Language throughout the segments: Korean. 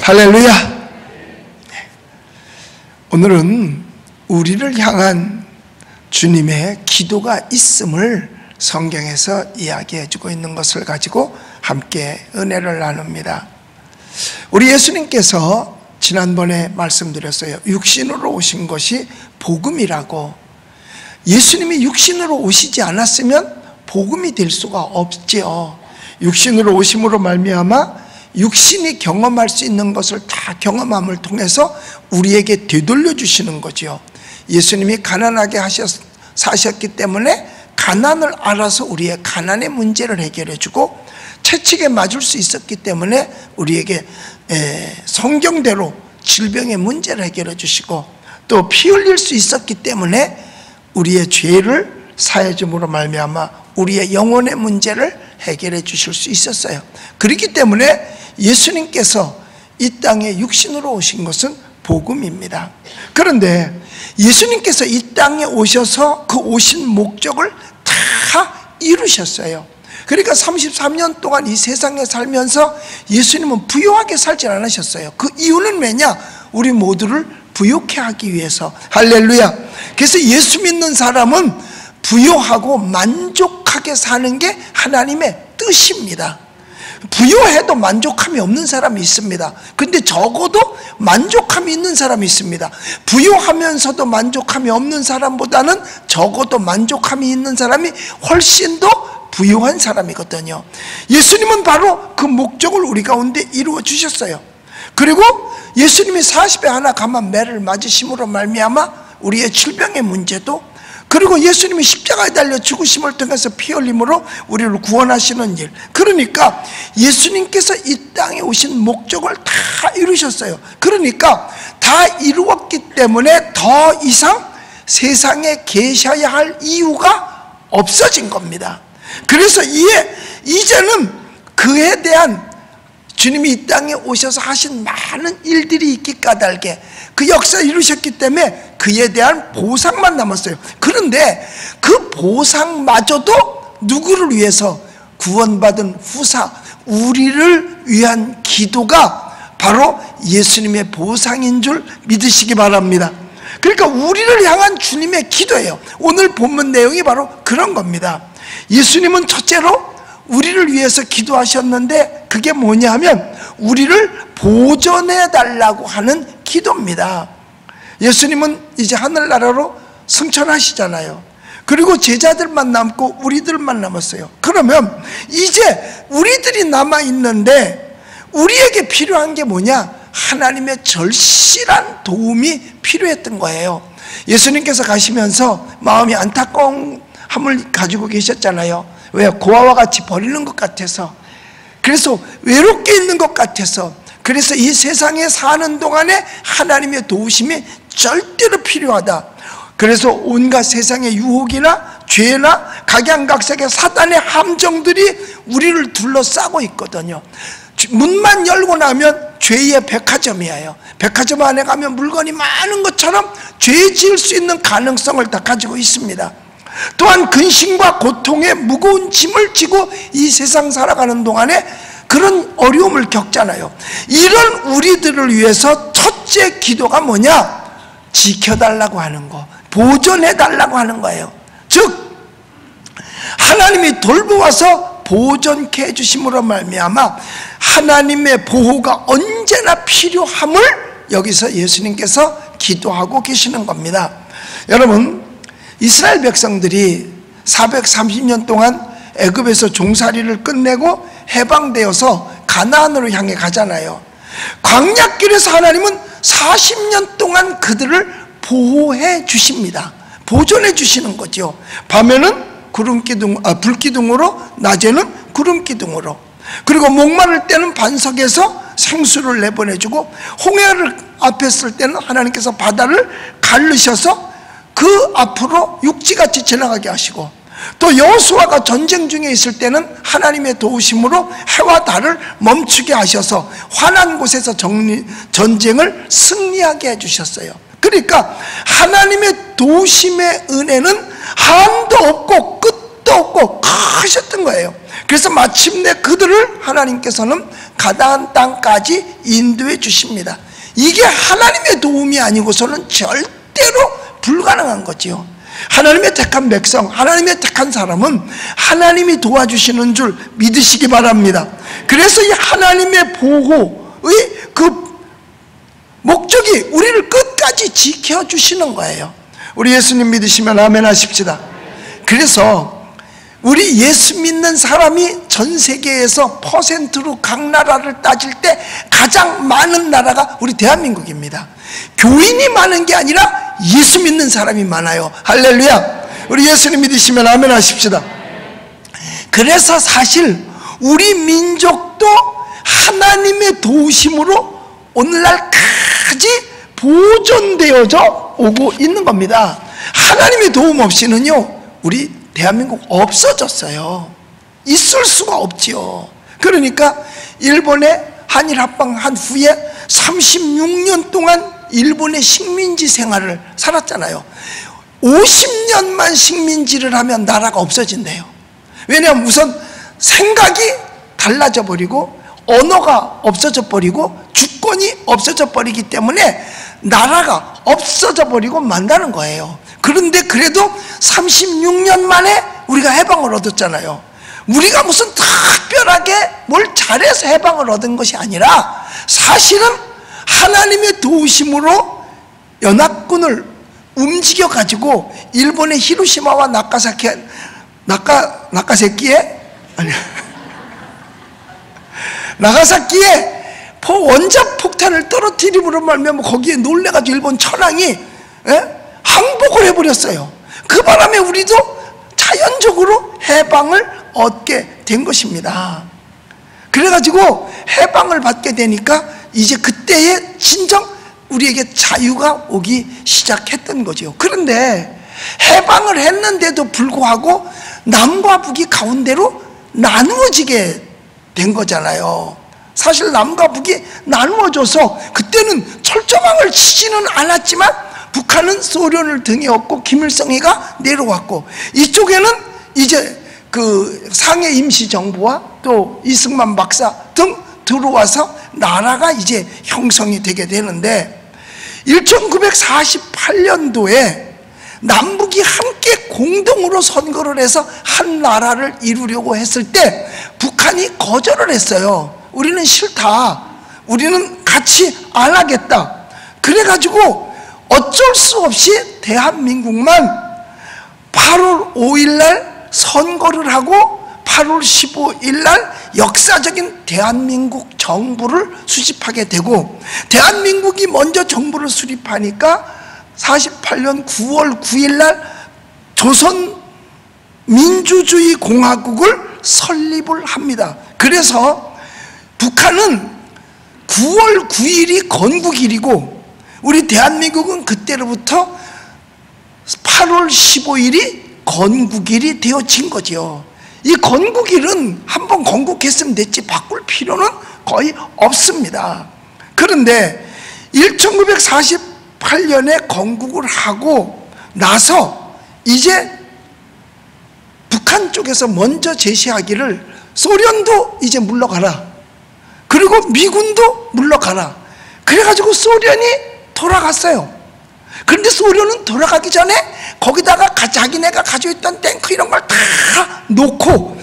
할렐루야. 오늘은 우리를 향한 주님의 기도가 있음을 성경에서 이야기해 주고 있는 것을 가지고 함께 은혜를 나눕니다. 우리 예수님께서 지난번에 말씀드렸어요. 육신으로 오신 것이 복음이라고. 예수님이 육신으로 오시지 않았으면 복음이 될 수가 없지요. 육신으로 오심으로 말미암아 육신이 경험할 수 있는 것을 다 경험함을 통해서 우리에게 되돌려 주시는 거죠. 예수님이 가난하게 사셨기 때문에 가난을 알아서 우리의 가난의 문제를 해결해 주고, 채찍에 맞을 수 있었기 때문에 우리에게 성경대로 질병의 문제를 해결해 주시고, 또 피 흘릴 수 있었기 때문에 우리의 죄를 사해 줌으로 말미암아 우리의 영혼의 문제를 해결해 주실 수 있었어요. 그렇기 때문에 예수님께서 이 땅에 육신으로 오신 것은 복음입니다. 그런데 예수님께서 이 땅에 오셔서 그 오신 목적을 다 이루셨어요. 그러니까 33년 동안 이 세상에 살면서 예수님은 부유하게 살지 않으셨어요. 그 이유는 왜냐? 우리 모두를 부유케 하기 위해서. 할렐루야. 그래서 예수 믿는 사람은 부유하고 만족하게 사는 게 하나님의 뜻입니다. 부유해도 만족함이 없는 사람이 있습니다. 근데 적어도 만족함이 있는 사람이 있습니다. 부유하면서도 만족함이 없는 사람보다는 적어도 만족함이 있는 사람이 훨씬 더 부유한 사람이거든요. 예수님은 바로 그 목적을 우리 가운데 이루어 주셨어요. 그리고 예수님이 40에 하나 감한 매를 맞으심으로 말미암아 우리의 질병의 문제도, 그리고 예수님이 십자가에 달려 죽으심을 통해서 피 흘림으로 우리를 구원하시는 일, 그러니까 예수님께서 이 땅에 오신 목적을 다 이루셨어요. 그러니까 다 이루었기 때문에 더 이상 세상에 계셔야 할 이유가 없어진 겁니다. 그래서 이제는 그에 대한, 주님이 이 땅에 오셔서 하신 많은 일들이 있기 까닭에 그 역사를 이루셨기 때문에 그에 대한 보상만 남았어요. 그런데 그 보상마저도 누구를 위해서? 구원받은 후사, 우리를 위한 기도가 바로 예수님의 보상인 줄 믿으시기 바랍니다. 그러니까 우리를 향한 주님의 기도예요. 오늘 본문 내용이 바로 그런 겁니다. 예수님은 첫째로 우리를 위해서 기도하셨는데 그게 뭐냐 하면 우리를 보존해 달라고 하는 기도입니다. 예수님은 이제 하늘나라로 승천하시잖아요. 그리고 제자들만 남고 우리들만 남았어요. 그러면 이제 우리들이 남아있는데 우리에게 필요한 게 뭐냐? 하나님의 절실한 도움이 필요했던 거예요. 예수님께서 가시면서 마음이 안타까움을 가지고 계셨잖아요. 왜? 고아와 같이 버리는 것 같아서, 그래서 외롭게 있는 것 같아서, 그래서 이 세상에 사는 동안에 하나님의 도우심이 절대로 필요하다. 그래서 온갖 세상의 유혹이나 죄나 각양각색의 사단의 함정들이 우리를 둘러싸고 있거든요. 문만 열고 나면 죄의 백화점이에요. 백화점 안에 가면 물건이 많은 것처럼 죄 지을 수 있는 가능성을 다 가지고 있습니다. 또한 근심과 고통의 무거운 짐을 지고 이 세상 살아가는 동안에 그런 어려움을 겪잖아요. 이런 우리들을 위해서 첫째 기도가 뭐냐? 지켜달라고 하는 거, 보존해달라고 하는 거예요. 즉 하나님이 돌보아서 보존케 해주심으로 말미암아 하나님의 보호가 언제나 필요함을 여기서 예수님께서 기도하고 계시는 겁니다. 여러분, 이스라엘 백성들이 430년 동안 애굽에서 종살이를 끝내고 해방되어서 가나안으로 향해 가잖아요. 광야길에서 하나님은 40년 동안 그들을 보호해 주십니다. 보존해 주시는 거죠. 밤에는 불기둥으로, 낮에는 구름기둥으로. 그리고 목마를 때는 반석에서 생수를 내보내주고, 홍해를 앞에 쓸 때는 하나님께서 바다를 가르셔서 그 앞으로 육지같이 지나가게 하시고, 또 여호수아가 전쟁 중에 있을 때는 하나님의 도우심으로 해와 달을 멈추게 하셔서 환한 곳에서 전쟁을 승리하게 해주셨어요. 그러니까 하나님의 도우심의 은혜는 한도 없고 끝도 없고 크셨던 거예요. 그래서 마침내 그들을 하나님께서는 가나안 땅까지 인도해 주십니다. 이게 하나님의 도움이 아니고서는 절대로 불가능한 거지요. 하나님의 택한 백성, 하나님의 택한 사람은 하나님이 도와주시는 줄 믿으시기 바랍니다. 그래서 이 하나님의 보호의 그 목적이 우리를 끝까지 지켜주시는 거예요. 우리 예수님 믿으시면 아멘 하십시다. 그래서 우리 예수 믿는 사람이 전 세계에서 퍼센트로 각 나라를 따질 때 가장 많은 나라가 우리 대한민국입니다. 교인이 많은 게 아니라 예수 믿는 사람이 많아요. 할렐루야. 우리 예수님 믿으시면 아멘 하십시다. 그래서 사실 우리 민족도 하나님의 도우심으로 오늘날까지 보존되어져 오고 있는 겁니다. 하나님의 도움 없이는요 우리 대한민국 없어졌어요. 있을 수가 없지요. 그러니까 일본의 한일 합방한 후에 36년 동안 일본의 식민지 생활을 살았잖아요. 50년만 식민지를 하면 나라가 없어진대요. 왜냐하면 우선 생각이 달라져 버리고 언어가 없어져 버리고 주권이 없어져 버리기 때문에 나라가 없어져 버리고 만다는 거예요. 그런데 그래도 36년 만에 우리가 해방을 얻었잖아요. 우리가 무슨 특별하게 뭘 잘해서 해방을 얻은 것이 아니라 사실은 하나님의 도우심으로 연합군을 움직여 가지고 일본의 히로시마와 나가사키에 원자 폭탄을 떨어뜨림으로 말미암아 거기에 놀래가지고 일본 천황이 항복을 해버렸어요. 그 바람에 우리도 자연적으로 해방을 얻게 된 것입니다. 그래가지고 해방을 받게 되니까 이제 그때에 진정 우리에게 자유가 오기 시작했던 거죠. 그런데 해방을 했는데도 불구하고 남과 북이 가운데로 나누어지게 된 거잖아요. 사실 남과 북이 나누어져서 그때는 철조망을 치지는 않았지만 북한은 소련을 등에 업고 김일성이가 내려왔고 이쪽에는 이제 그 상해 임시정부와 또 이승만 박사 등 들어와서 나라가 이제 형성이 되게 되는데 1948년도에 남북이 함께 공동으로 선거를 해서 한 나라를 이루려고 했을 때 북한이 거절을 했어요. 우리는 싫다. 우리는 같이 안 하겠다. 그래가지고 어쩔 수 없이 대한민국만 8월 5일 날 선거를 하고 8월 15일 날 역사적인 대한민국 정부를 수립하게 되고 대한민국이 먼저 정부를 수립하니까 48년 9월 9일 날 조선민주주의 공화국을 설립을 합니다. 그래서 북한은 9월 9일이 건국일이고 우리 대한민국은 그때로부터 8월 15일이 건국일이 되어진 거죠. 이 건국일은 한번 건국했으면 됐지 바꿀 필요는 거의 없습니다. 그런데 1948년에 건국을 하고 나서 이제 북한 쪽에서 먼저 제시하기를 소련도 이제 물러가라. 그리고 미군도 물러가라. 그래가지고 소련이 돌아갔어요. 그런데 소련은 돌아가기 전에 거기다가 자기네가 가지고 있던 탱크 이런 걸 다 놓고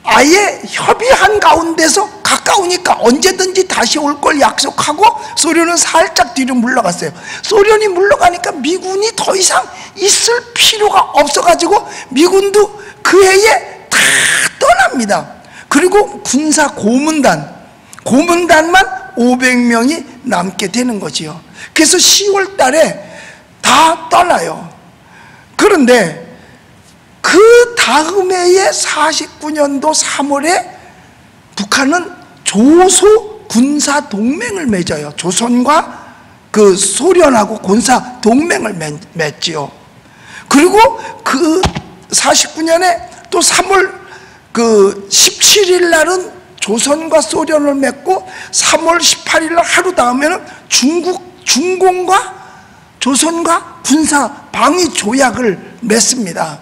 아예 협의한 가운데서 가까우니까 언제든지 다시 올 걸 약속하고 소련은 살짝 뒤로 물러갔어요. 소련이 물러가니까 미군이 더 이상 있을 필요가 없어가지고 미군도 그 해에 다 떠납니다. 그리고 군사 고문단만 500명이 남게 되는 거지요. 그래서 10월 달에 다 떠나요. 그런데 그 다음 해에 49년도 3월에 북한은 조소 군사 동맹을 맺어요. 조선과 그 소련하고 군사 동맹을 맺지요. 그리고 그 49년에 또 3월 그 17일 날은 조선과 소련을 맺고 3월 18일 날 하루 다음에는 중공과 조선과 군사 방위 조약을 맺습니다.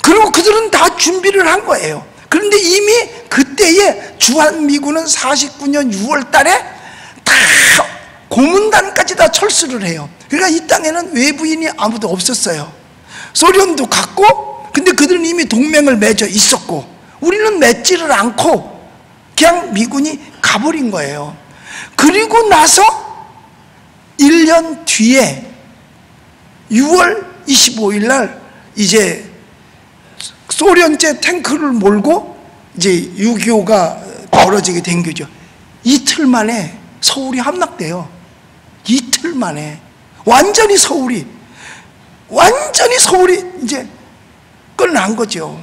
그리고 그들은 다 준비를 한 거예요. 그런데 이미 그때에 주한미군은 49년 6월 달에 다 고문단까지 다 철수를 해요. 그러니까 이 땅에는 외부인이 아무도 없었어요. 소련도 갔고, 근데 그들은 이미 동맹을 맺어 있었고, 우리는 맺지를 않고 그냥 미군이 가버린 거예요. 그리고 나서 1년 뒤에 6월 25일 날 이제 소련제 탱크를 몰고 이제 6.25가 벌어지게 된 거죠. 이틀 만에 서울이 함락돼요. 이틀 만에 완전히 서울이 이제 끝난 거죠.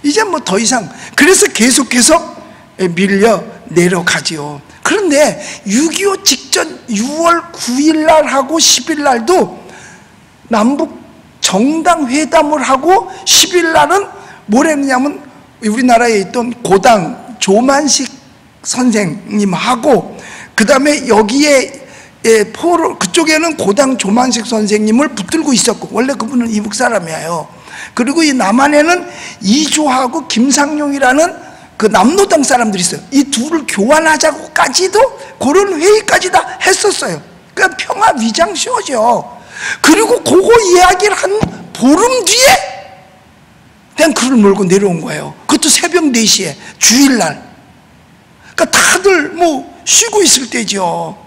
이제 뭐 더 이상, 그래서 계속해서 밀려 내려가지요. 그런데 6.25 직전 6월 9일 날 하고 10일 날도 남북 정당회담을 하고 10일 날은 뭘 했냐면 우리나라에 있던 고당 조만식 선생님하고 그 다음에 여기에 그쪽에는 고당 조만식 선생님을 붙들고 있었고, 원래 그분은 이북 사람이에요. 그리고 이 남한에는 이조하고 김상용이라는 그 남노당 사람들이 있어요. 이 둘을 교환하자고까지도 그런 회의까지 다 했었어요. 그러니까 평화 위장쇼죠. 그리고 그거 이야기를 한 보름 뒤에 탱크를 몰고 내려온 거예요. 그것도 새벽 4시에 주일날. 그러니까 다들 뭐 쉬고 있을 때죠.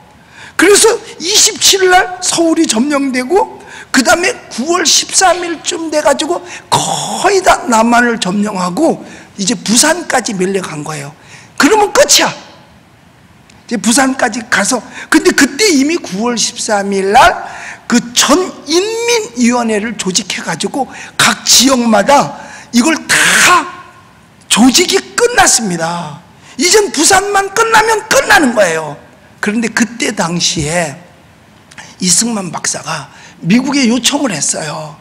그래서 27일 날 서울이 점령되고, 그 다음에 9월 13일쯤 돼가지고 거의 다 남한을 점령하고 이제 부산까지 밀려간 거예요. 그러면 끝이야. 이제 부산까지 가서, 근데 그때 이미 9월 13일 날 그 전인민위원회를 조직해가지고 각 지역마다 이걸 다 조직이 끝났습니다. 이젠 부산만 끝나면 끝나는 거예요. 그런데 그때 당시에 이승만 박사가 미국에 요청을 했어요.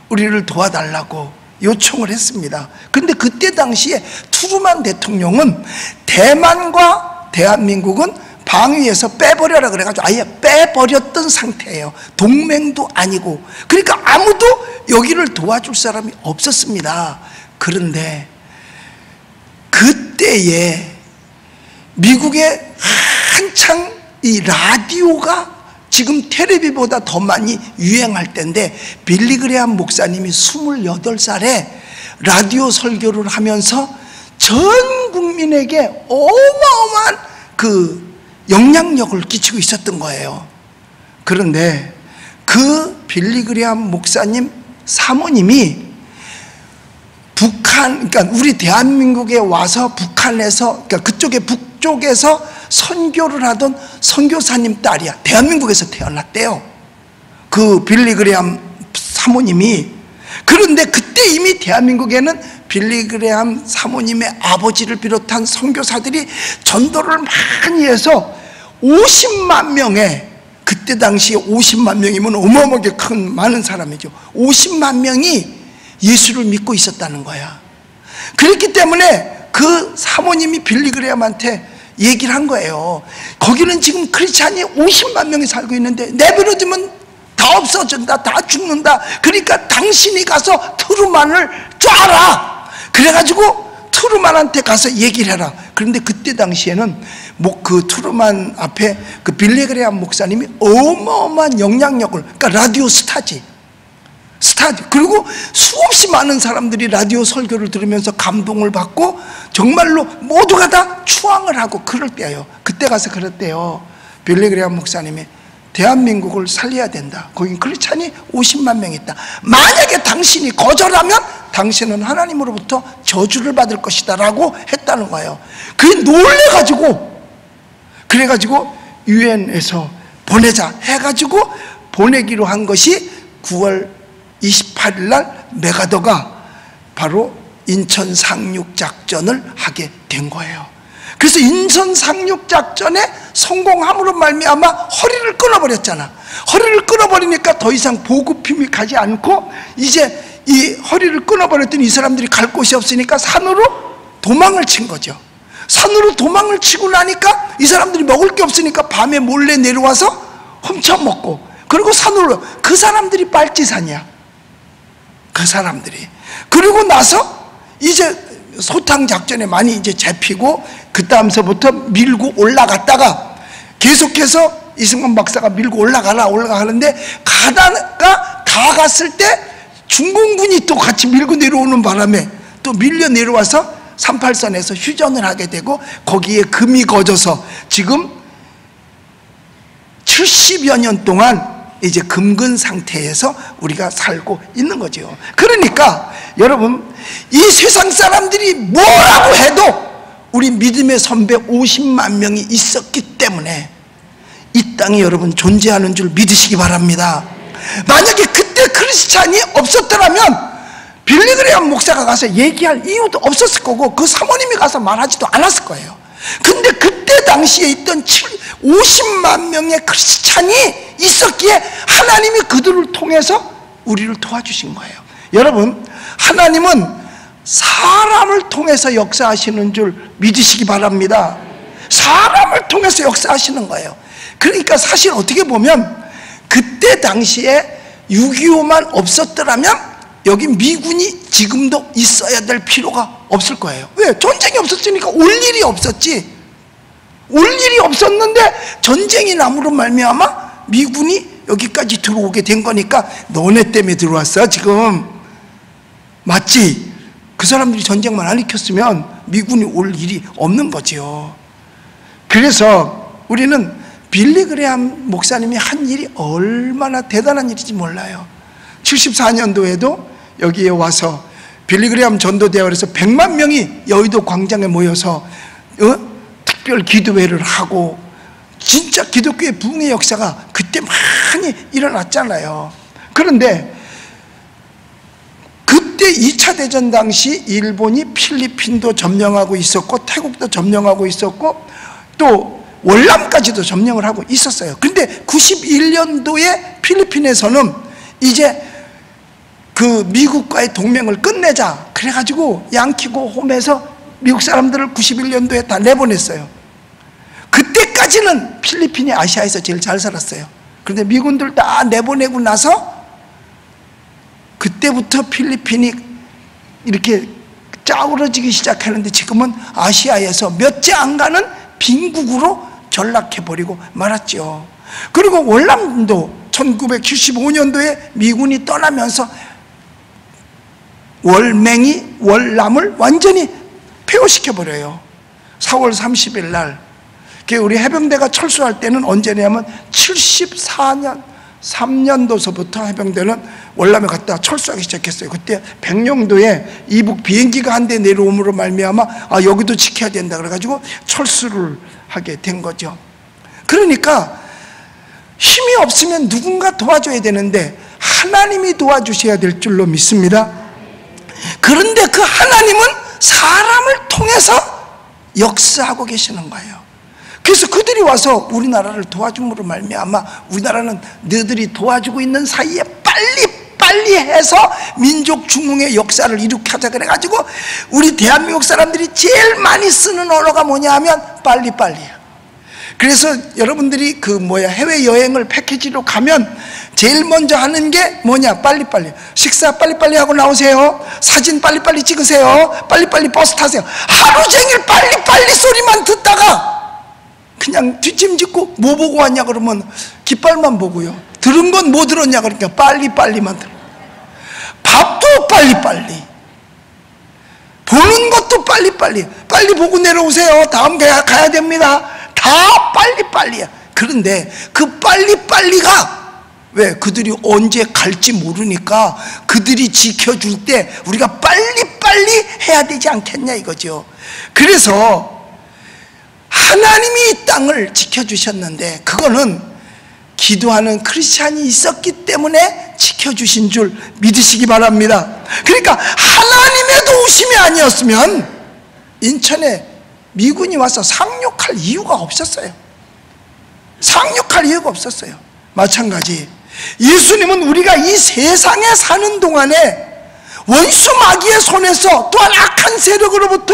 우리를 도와달라고 요청을 했습니다. 그런데 그때 당시에 트루만 대통령은 대만과 대한민국은 방위에서 빼버려라 그래가지고 아예 빼버렸던 상태예요. 동맹도 아니고. 그러니까 아무도 여기를 도와줄 사람이 없었습니다. 그런데 그때에 미국에 한창 이 라디오가 지금 텔레비보다 더 많이 유행할 때인데, 빌리 그레함 목사님이 28살에 라디오 설교를 하면서 전 국민에게 어마어마한 그 영향력을 끼치고 있었던 거예요. 그런데 그 빌리 그레함 목사님 사모님이 북한, 그러니까 우리 대한민국에 와서 북한에서, 그러니까 그쪽에 북쪽에서 선교를 하던 선교사님 딸이야. 대한민국에서 태어났대요. 그 빌리 그레함 사모님이. 그런데 그때 이미 대한민국에는 빌리 그레함 사모님의 아버지를 비롯한 선교사들이 전도를 많이 해서 50만 명의, 그때 당시에 50만 명이면 어마어마하게 큰 많은 사람이죠. 50만 명이 예수를 믿고 있었다는 거야. 그렇기 때문에 그 사모님이 빌리 그레함한테 얘기를 한 거예요. 거기는 지금 크리스찬이 50만 명이 살고 있는데 내버려두면 다 없어진다, 다 죽는다. 그러니까 당신이 가서 트루만을 쏴라. 그래가지고 트루만한테 가서 얘기를 해라. 그런데 그때 당시에는 그 트루만 앞에 그 빌리 그레함 목사님이 어마어마한 영향력을, 그러니까 라디오 스타지. 그리고 수없이 많은 사람들이 라디오 설교를 들으면서 감동을 받고 정말로 모두가 다 추앙을 하고 그럴 때예요. 그때 가서 그랬대요. 빌리 그레함 목사님이 대한민국을 살려야 된다. 거기 크리스찬이 50만 명 있다. 만약에 당신이 거절하면 당신은 하나님으로부터 저주를 받을 것이다 라고 했다는 거예요. 그게 놀래가지고, 그래가지고 유엔에서 보내자 해가지고 보내기로 한 것이 9월 28일 날 메가더가 바로 인천 상륙작전을 하게 된 거예요. 그래서 인천 상륙작전에 성공함으로 말미암아 허리를 끊어버렸잖아. 허리를 끊어버리니까 더 이상 보급품이 가지 않고 이제 이 허리를 끊어버렸더니 이 사람들이 갈 곳이 없으니까 산으로 도망을 친 거죠. 산으로 도망을 치고 나니까 이 사람들이 먹을 게 없으니까 밤에 몰래 내려와서 훔쳐먹고, 그리고 산으로, 그 사람들이 빨치산이야. 그 사람들이. 그리고 나서 이제 소탕 작전에 많이 이제 잡히고 그 다음서부터 밀고 올라갔다가 계속해서 이승만 박사가 밀고 올라가는데 가다가 다 갔을 때 중공군이 또 같이 밀고 내려오는 바람에 또 밀려 내려와서 38선에서 휴전을 하게 되고 거기에 금이 거져서 지금 70여 년 동안 이제 금근 상태에서 우리가 살고 있는 거죠. 그러니까 여러분, 이 세상 사람들이 뭐라고 해도 우리 믿음의 선배 50만 명이 있었기 때문에 이 땅에 여러분 존재하는 줄 믿으시기 바랍니다. 만약에 그때 크리스찬이 없었더라면 빌리그레암 목사가 가서 얘기할 이유도 없었을 거고 그 사모님이 가서 말하지도 않았을 거예요. 근데 그때 당시에 있던 50만 명의 크리스찬이 있었기에 하나님이 그들을 통해서 우리를 도와주신 거예요. 여러분, 하나님은 사람을 통해서 역사하시는 줄 믿으시기 바랍니다. 사람을 통해서 역사하시는 거예요. 그러니까 사실 어떻게 보면 그때 당시에 6.25만 없었더라면 여기 미군이 지금도 있어야 될 필요가 없을 거예요. 왜? 전쟁이 없었으니까 올 일이 없었지. 올 일이 없었는데 전쟁이 남으로 말미암아 미군이 여기까지 들어오게 된 거니까 너네 때문에 들어왔어 지금. 맞지? 그 사람들이 전쟁만 안 일으켰으면 미군이 올 일이 없는 거죠. 그래서 우리는 빌리그레암 목사님이 한 일이 얼마나 대단한 일인지 몰라요. 74년도에도 여기에 와서 빌리그레암 전도대학에서 100만 명이 여의도 광장에 모여서 특별 기도회를 하고 진짜 기독교의 부흥의 역사가 그때 많이 일어났잖아요. 그런데 그때 2차 대전 당시 일본이 필리핀도 점령하고 있었고 태국도 점령하고 있었고 또 월남까지도 점령을 하고 있었어요. 근데 91년도에 필리핀에서는 이제 그 미국과의 동맹을 끝내자 그래가지고 양키고 홈에서 미국 사람들을 91년도에 다 내보냈어요. 그때까지는 필리핀이 아시아에서 제일 잘 살았어요. 그런데 미군들 다 내보내고 나서 그때부터 필리핀이 이렇게 짜우러지기 시작하는데 지금은 아시아에서 몇 째 안 가는 빈국으로 전락해버리고 말았죠. 그리고 월남도 1975년도에 미군이 떠나면서 월남을 완전히 폐허시켜버려요. 4월 30일 날. 우리 해병대가 철수할 때는 언제냐면 74년 3년도서부터 해병대는 월남에 갔다 철수하기 시작했어요. 그때 백령도에 이북 비행기가 한 대 내려옴으로 말미암아 여기도 지켜야 된다 그래가지고 철수를 하게 된 거죠. 그러니까 힘이 없으면 누군가 도와줘야 되는데 하나님이 도와주셔야 될 줄로 믿습니다. 그런데 그 하나님은 사람을 통해서 역사하고 계시는 거예요. 그래서 그들이 와서 우리나라를 도와줌으로 말미암아 우리나라는 너희들이 도와주고 있는 사이에 빨리 해서 민족 중흥의 역사를 일으켜자 그래가지고 우리 대한민국 사람들이 제일 많이 쓰는 언어가 뭐냐 하면 빨리빨리야. 그래서 여러분들이 해외여행을 패키지로 가면 제일 먼저 하는 게 뭐냐? 빨리빨리. 식사 빨리빨리 하고 나오세요. 사진 빨리빨리 찍으세요. 빨리빨리 버스 타세요. 하루 종일 빨리빨리 소리만 듣다가 그냥 뒷짐짓고 뭐 보고 왔냐 그러면 깃발만 보고요. 들은 건 뭐 들었냐 그러니까 빨리빨리만 들어. 밥도 빨리빨리. 보는 것도 빨리빨리. 빨리 보고 내려오세요. 다음 가야 됩니다. 다 빨리빨리야. 그런데 그 빨리빨리가 왜? 그들이 언제 갈지 모르니까 그들이 지켜줄 때 우리가 빨리빨리 해야 되지 않겠냐 이거죠. 그래서 하나님이 이 땅을 지켜주셨는데 그거는 기도하는 크리스찬이 있었기 때문에 지켜주신 줄 믿으시기 바랍니다. 그러니까 하나님의 도우심이 아니었으면 인천에 미군이 와서 상륙할 이유가 없었어요. 상륙할 이유가 없었어요. 마찬가지 예수님은 우리가 이 세상에 사는 동안에 원수 마귀의 손에서 또한 악한 세력으로부터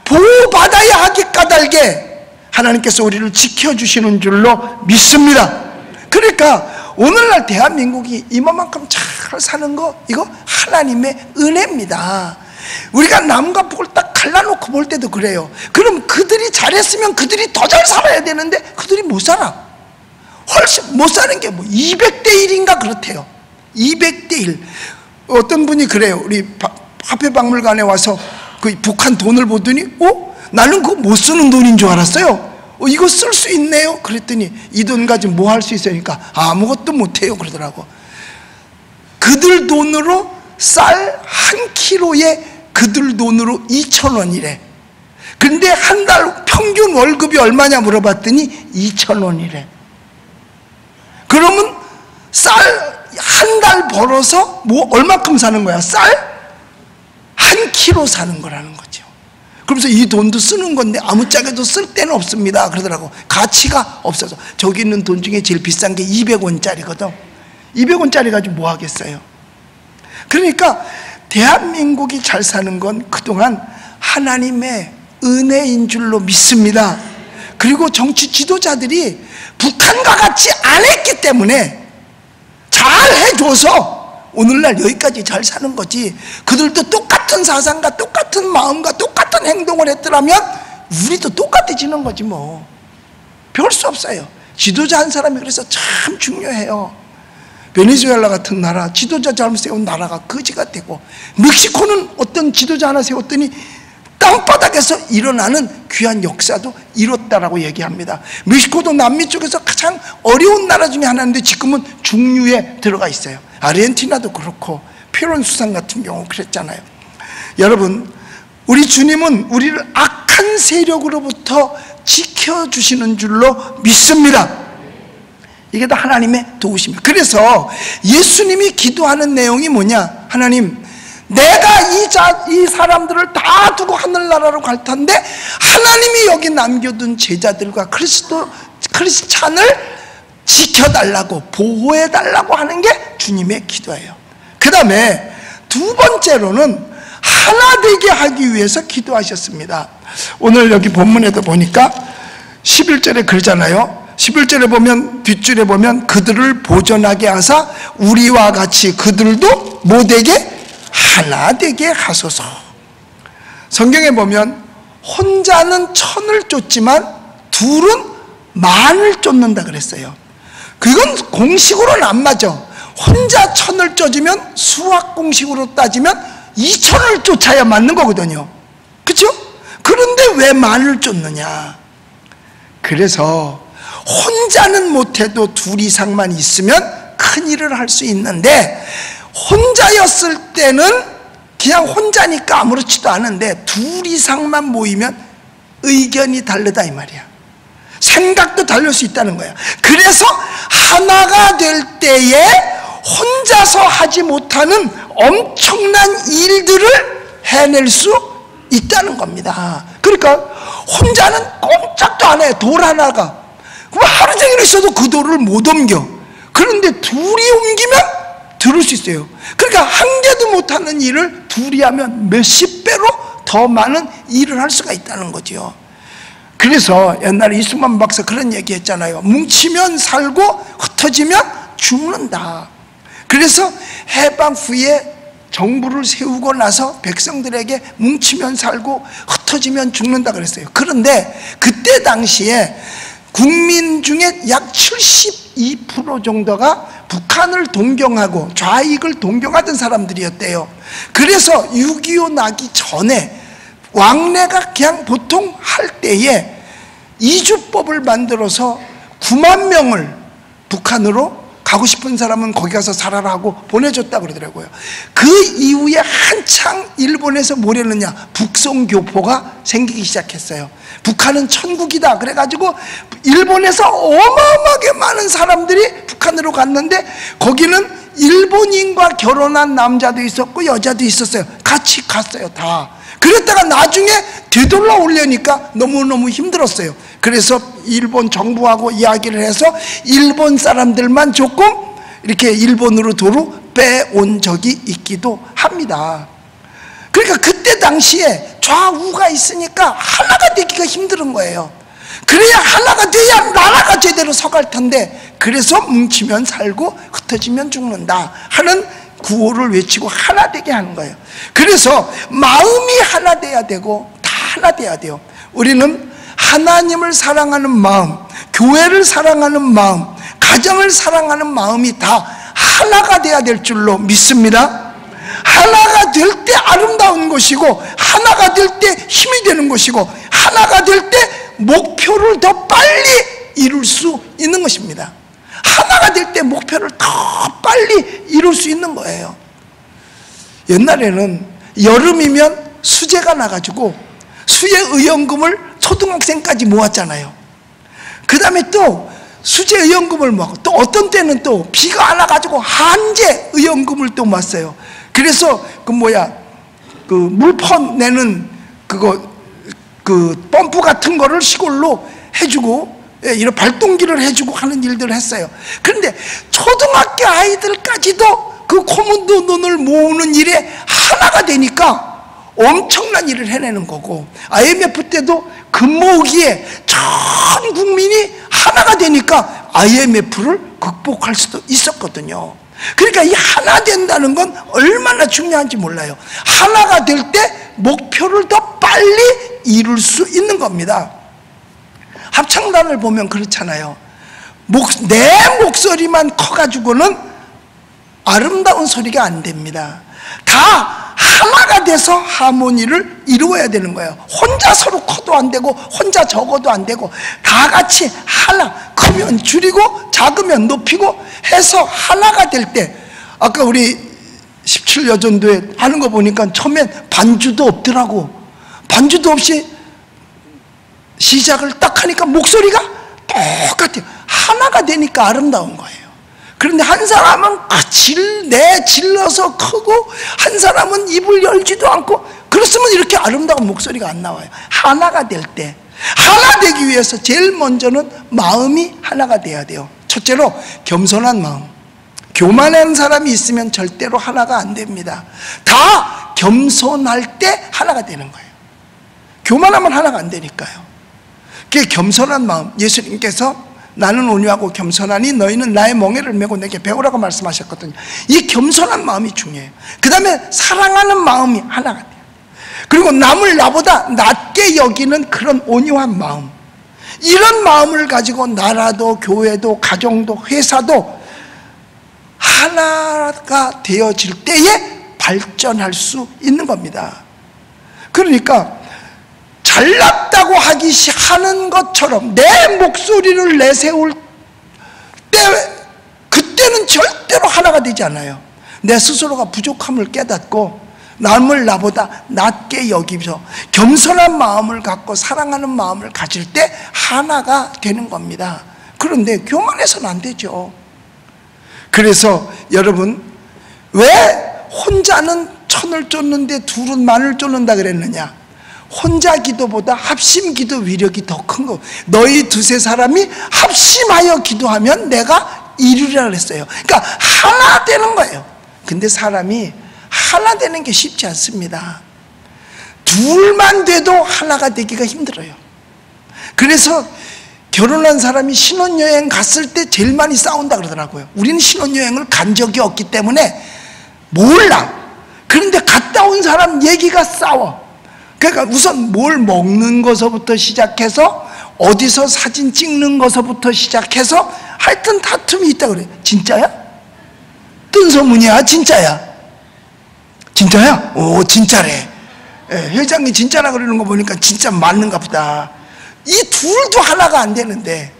보호받아야 하기 까닭에 하나님께서 우리를 지켜주시는 줄로 믿습니다. 그러니까 오늘날 대한민국이 이만큼 잘 사는 거 이거 하나님의 은혜입니다. 우리가 남과 북을 딱 갈라놓고 볼 때도 그래요. 그럼 그들이 잘했으면 그들이 더 잘 살아야 되는데 그들이 못 살아. 훨씬 못 사는 게 뭐 200대 1인가 그렇대요. 200대 1. 어떤 분이 그래요. 우리 화폐박물관에 와서 그 북한 돈을 보더니 나는 그거 못 쓰는 돈인 줄 알았어요. 이거 쓸 수 있네요. 그랬더니 이 돈 가지고 뭐 할 수 있으니까 아무것도 못해요 그러더라고. 그들 돈으로 쌀 한 킬로에 그들 돈으로 2,000원이래. 근데 한 달 평균 월급이 얼마냐 물어봤더니 2,000원이래. 그러면 쌀 한 달 벌어서 뭐 얼마큼 사는 거야? 쌀 한 킬로 사는 거라는 거죠. 그러면서 이 돈도 쓰는 건데 아무짝에도 쓸 데는 없습니다 그러더라고. 가치가 없어서. 저기 있는 돈 중에 제일 비싼 게 200원짜리거든 200원짜리 가지고 뭐 하겠어요. 그러니까 대한민국이 잘 사는 건 그동안 하나님의 은혜인 줄로 믿습니다. 그리고 정치 지도자들이 북한과 같이 안 했기 때문에 잘 해줘서 오늘날 여기까지 잘 사는 거지. 그들도 똑같은 사상과 똑같은 마음과 똑같은 행동을 했더라면 우리도 똑같아지는 거지 뭐. 별 수 없어요. 지도자 한 사람이 그래서 참 중요해요. 베네수엘라 같은 나라 지도자 잘못 세운 나라가 거지가 되고, 멕시코는 어떤 지도자 하나 세웠더니 땅바닥에서 일어나는 귀한 역사도 이뤘다라고 얘기합니다. 멕시코도 남미 쪽에서 가장 어려운 나라 중에 하나인데 지금은 중류에 들어가 있어요. 아르헨티나도 그렇고 페론 수상 같은 경우 그랬잖아요. 여러분, 우리 주님은 우리를 악한 세력으로부터 지켜주시는 줄로 믿습니다. 이게 다 하나님의 도우심이에요. 그래서 예수님이 기도하는 내용이 뭐냐? 하나님, 내가 이 사람들을 다 두고 하늘나라로 갈 텐데 하나님이 여기 남겨둔 제자들과 크리스찬을 지켜달라고, 보호해달라고 하는 게 주님의 기도예요. 그 다음에 두 번째로는 하나 되게 하기 위해서 기도하셨습니다. 오늘 여기 본문에도 보니까 11절에 그러잖아요. 11절에 보면, 뒷줄에 보면 그들을 보존하게 하사 우리와 같이 그들도 뭐 되게? 하나 되게 하소서. 성경에 보면 혼자는 천을 쫓지만 둘은 만을 쫓는다 그랬어요. 그건 공식으로는 안 맞아. 혼자 천을 쫓으면 수학 공식으로 따지면 2천을 쫓아야 맞는 거거든요. 그렇죠? 그런데 왜 만을 쫓느냐? 그래서 혼자는 못해도 둘 이상만 있으면 큰 일을 할 수 있는데, 혼자였을 때는 그냥 혼자니까 아무렇지도 않은데 둘 이상만 모이면 의견이 다르다 이 말이야. 생각도 다를 수 있다는 거야. 그래서 하나가 될 때에 혼자서 하지 못하는 엄청난 일들을 해낼 수 있다는 겁니다. 그러니까 혼자는 꼼짝도 안 해. 돌 하나가 그럼 하루 종일 있어도 그 돌을 못 옮겨. 그런데 둘이 옮기면 들을 수 있어요. 그러니까 한 개도 못하는 일을 둘이 하면 몇십 배로 더 많은 일을 할 수가 있다는 거죠. 그래서 옛날에 이승만 박사 그런 얘기 했잖아요. 뭉치면 살고 흩어지면 죽는다. 그래서 해방 후에 정부를 세우고 나서 백성들에게 뭉치면 살고 흩어지면 죽는다 그랬어요. 그런데 그때 당시에 국민 중에 약 72% 정도가 북한을 동경하고 좌익을 동경하던 사람들이었대요. 그래서 6.25 나기 전에 왕래가 그냥 보통 할 때에 이주법을 만들어서 9만 명을 북한으로 가고 싶은 사람은 거기 가서 살아라 하고 보내줬다 그러더라고요. 그 이후에 한창 일본에서 뭐랬느냐, 북송교포가 생기기 시작했어요. 북한은 천국이다 그래가지고 일본에서 어마어마하게 많은 사람들이 북한으로 갔는데 거기는 일본인과 결혼한 남자도 있었고 여자도 있었어요. 같이 갔어요 다. 그랬다가 나중에 되돌아 오려니까 너무너무 힘들었어요. 그래서 일본 정부하고 이야기를 해서 일본 사람들만 조금 이렇게 일본으로 도로 빼온 적이 있기도 합니다. 그러니까 그때 당시에 좌우가 있으니까 하나가 되기가 힘든 거예요. 그래야 하나가 돼야 나라가 제대로 서갈 텐데, 그래서 뭉치면 살고 흩어지면 죽는다 하는 구호를 외치고 하나 되게 하는 거예요. 그래서 마음이 하나 돼야 되고 다 하나 돼야 돼요. 우리는 하나님을 사랑하는 마음, 교회를 사랑하는 마음, 가정을 사랑하는 마음이 다 하나가 돼야 될 줄로 믿습니다. 하나가 될 때 아름다운 것이고, 하나가 될 때 힘이 되는 것이고, 하나가 될 때 목표를 더 빨리 이룰 수 있는 것입니다. 하나가 될 때 목표를 더 빨리 이룰 수 있는 거예요. 옛날에는 여름이면 수제가 나가지고 수제의원금을 초등학생까지 모았잖아요. 그 다음에 또 수제의원금을 모았고, 또 어떤 때는 또 비가 안 와가지고 한제의원금을 또 모았어요. 그래서 그 물 퍼내는 그 펌프 같은 거를 시골로 해주고, 이런 발동기를 해주고 하는 일들을 했어요. 그런데 초등학교 아이들까지도 그 코문도 돈을 모으는 일에 하나가 되니까 엄청난 일을 해내는 거고, IMF 때도 금 모으기에 전 국민이 하나가 되니까 IMF를 극복할 수도 있었거든요. 그러니까 이 하나 된다는 건 얼마나 중요한지 몰라요. 하나가 될 때 목표를 더 빨리 이룰 수 있는 겁니다. 합창단을 보면 그렇잖아요. 내 목소리만 커가지고는 아름다운 소리가 안 됩니다. 다 하나가 돼서 하모니를 이루어야 되는 거예요. 혼자 서로 커도 안 되고 혼자 적어도 안 되고, 다 같이 하나, 크면 줄이고 작으면 높이고 해서 하나가 될 때, 아까 우리 17여전도에 하는 거 보니까 처음엔 반주도 없더라고. 반주도 없이 시작을 딱 하니까 목소리가 똑같아요. 하나가 되니까 아름다운 거예요. 그런데 한 사람은 질러서 크고, 한 사람은 입을 열지도 않고, 그렇으면 이렇게 아름다운 목소리가 안 나와요. 하나가 될 때, 하나 되기 위해서 제일 먼저는 마음이 하나가 돼야 돼요. 첫째로 겸손한 마음. 교만한 사람이 있으면 절대로 하나가 안 됩니다. 다 겸손할 때 하나가 되는 거예요. 교만하면 하나가 안 되니까요. 그게 겸손한 마음. 예수님께서 나는 온유하고 겸손하니 너희는 나의 멍에를 메고 내게 배우라고 말씀하셨거든요. 이 겸손한 마음이 중요해요. 그 다음에 사랑하는 마음이 하나가 돼요. 그리고 남을 나보다 낮게 여기는 그런 온유한 마음, 이런 마음을 가지고 나라도 교회도 가정도 회사도 하나가 되어질 때에 발전할 수 있는 겁니다. 그러니까 잘났다고 하는 것처럼 내 목소리를 내세울 때, 그때는 절대로 하나가 되지 않아요. 내 스스로가 부족함을 깨닫고 남을 나보다 낮게 여기면서 겸손한 마음을 갖고 사랑하는 마음을 가질 때 하나가 되는 겁니다. 그런데 교만해서는 안 되죠. 그래서 여러분, 왜 혼자는 천을 쫓는데 둘은 만을 쫓는다 그랬느냐? 혼자 기도보다 합심 기도 위력이 더 큰 거. 너희 두세 사람이 합심하여 기도하면 내가 이루리라 그랬어요. 그러니까 하나 되는 거예요. 근데 사람이 하나 되는 게 쉽지 않습니다. 둘만 돼도 하나가 되기가 힘들어요. 그래서 결혼한 사람이 신혼여행 갔을 때 제일 많이 싸운다 그러더라고요. 우리는 신혼여행을 간 적이 없기 때문에 몰라. 그런데 갔다 온 사람 얘기가 싸워. 그러니까 우선 뭘 먹는 것부터 시작해서 어디서 사진 찍는 것부터 시작해서 하여튼 다툼이 있다 그래. 진짜야? 뜬 소문이야? 진짜야? 진짜야? 오, 진짜래. 회장이 진짜라 그러는 거 보니까 진짜 맞는가 보다. 이 둘도 하나가 안 되는데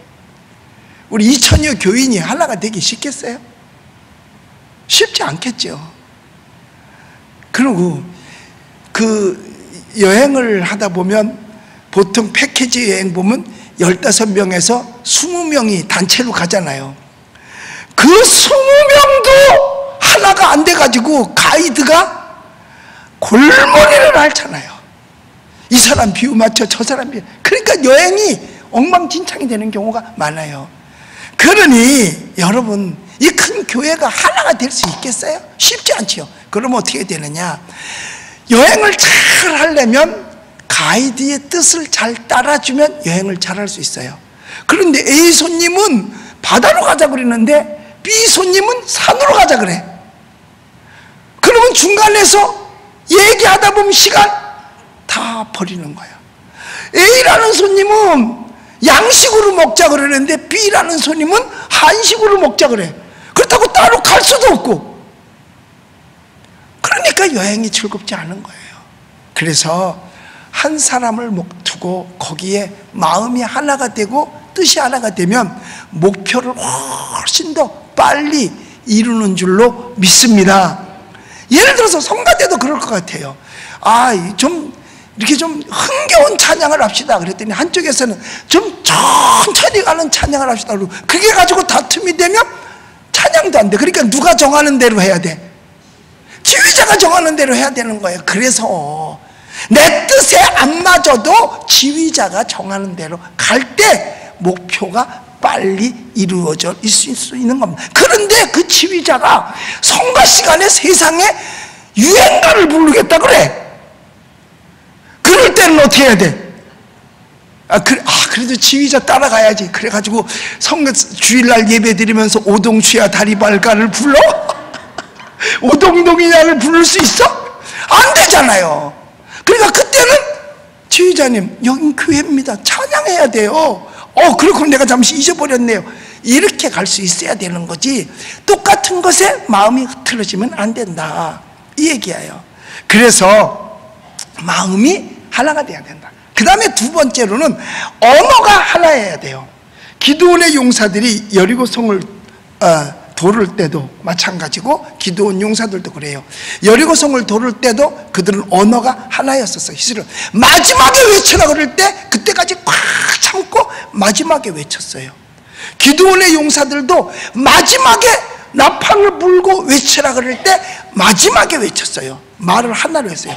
우리 2000여 교인이 하나가 되기 쉽겠어요? 쉽지 않겠죠. 그리고 그 여행을 하다 보면 보통 패키지 여행 보면 15명에서 20명이 단체로 가잖아요. 그 20명도 하나가 안 돼가지고 가이드가 골머리를 앓잖아요. 이 사람 비유 맞춰 저 사람 비유. 그러니까 여행이 엉망진창이 되는 경우가 많아요. 그러니 여러분, 이 큰 교회가 하나가 될 수 있겠어요? 쉽지 않지요. 그러면 어떻게 되느냐? 여행을 잘 하려면 가이드의 뜻을 잘 따라주면 여행을 잘 할 수 있어요. 그런데 A 손님은 바다로 가자 그러는데 B 손님은 산으로 가자 그래. 그러면 중간에서 얘기하다 보면 시간 다 버리는 거야. A라는 손님은 양식으로 먹자 그러는데 B라는 손님은 한식으로 먹자 그래. 그렇다고 따로 갈 수도 없고. 그러니까 여행이 즐겁지 않은 거예요. 그래서 한 사람을 두고 거기에 마음이 하나가 되고 뜻이 하나가 되면 목표를 훨씬 더 빨리 이루는 줄로 믿습니다. 예를 들어서 성가대도 그럴 것 같아요. 이렇게 좀 흥겨운 찬양을 합시다 그랬더니 한쪽에서는 좀 천천히 가는 찬양을 합시다 그러고, 그게 가지고 다툼이 되면 찬양도 안 돼. 그러니까 누가 정하는 대로 해야 돼? 지휘자가 정하는 대로 해야 되는 거예요. 그래서 내 뜻에 안 맞아도 지휘자가 정하는 대로 갈 때 목표가 빨리 이루어질 수 있는 겁니다. 그런데 그 지휘자가 성가 시간에 세상에 유행가를 부르겠다 그래. 그럴 때는 어떻게 해야 돼? 그래도 지휘자 따라가야지. 그래가지고 주일날 예배 드리면서 오동추야 다리 발가를 불러? 오동동이냐를 부를 수 있어? 안 되잖아요. 그러니까 그때는 지휘자님, 여긴 교회입니다. 찬양해야 돼요. 그렇고 내가 잠시 잊어버렸네요. 이렇게 갈 수 있어야 되는 거지. 똑같은 것에 마음이 흐트러지면 안 된다, 이 얘기예요. 그래서 마음이 하나가 돼야 된다. 그 다음에 두 번째로는 언어가 하나여야 돼요. 기드온의 용사들이 여리고성을 도를 때도 마찬가지고, 기드온 용사들도 그래요. 여리고성을 도를 때도 그들은 언어가 하나였었어요. 실은 마지막에 외치라 그럴 때 그때까지 꽉 참고 마지막에 외쳤어요. 기드온의 용사들도 마지막에 나팔을 불고 외치라 그럴 때 마지막에 외쳤어요. 말을 하나로 했어요.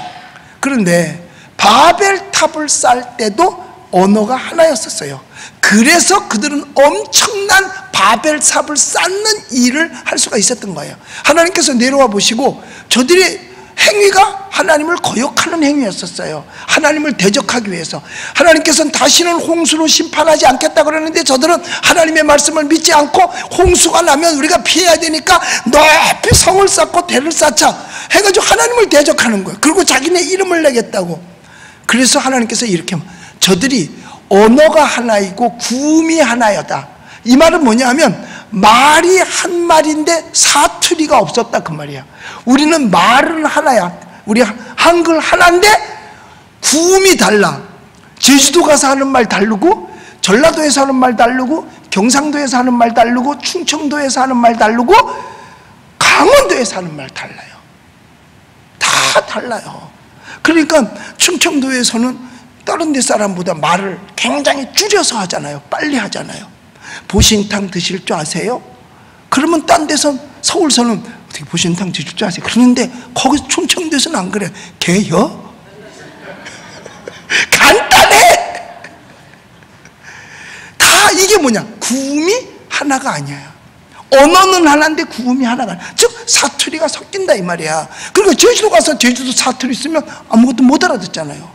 그런데 바벨탑을 쌓을 때도 언어가 하나였었어요. 그래서 그들은 엄청난 바벨탑을 쌓는 일을 할 수가 있었던 거예요. 하나님께서 내려와 보시고 저들의 행위가 하나님을 거역하는 행위였었어요. 하나님을 대적하기 위해서. 하나님께서는 다시는 홍수로 심판하지 않겠다 그러는데 저들은 하나님의 말씀을 믿지 않고, 홍수가 나면 우리가 피해야 되니까 높이 성을 쌓고 대를 쌓자 해가지고 하나님을 대적하는 거예요. 그리고 자기네 이름을 내겠다고. 그래서 하나님께서 이렇게, 저들이 언어가 하나이고 구음이 하나였다. 이 말은 뭐냐 하면 말이 한 말인데 사투리가 없었다 그 말이야. 우리는 말은 하나야. 우리 한글 하나인데 구음이 달라. 제주도 가서 하는 말 다르고, 전라도에서 하는 말 다르고, 경상도에서 하는 말 다르고, 충청도에서 하는 말 다르고, 강원도에서 하는 말 달라요. 다 달라요. 그러니까 충청도에서는 다른 데 사람보다 말을 굉장히 줄여서 하잖아요. 빨리 하잖아요. 보신탕 드실 줄 아세요? 그러면 딴 데서, 서울서는 어떻게 보신탕 드실 줄 아세요? 그러는데 거기서 충청도에서는 안 그래. 개요? 간단해. 다 이게 뭐냐? 구음이 하나가 아니야. 언어는 하나인데 구음이 하나가 아니야. 즉 사투리가 섞인다 이 말이야. 그러니까 제주도 가서 제주도 사투리 쓰면 아무것도 못 알아듣잖아요.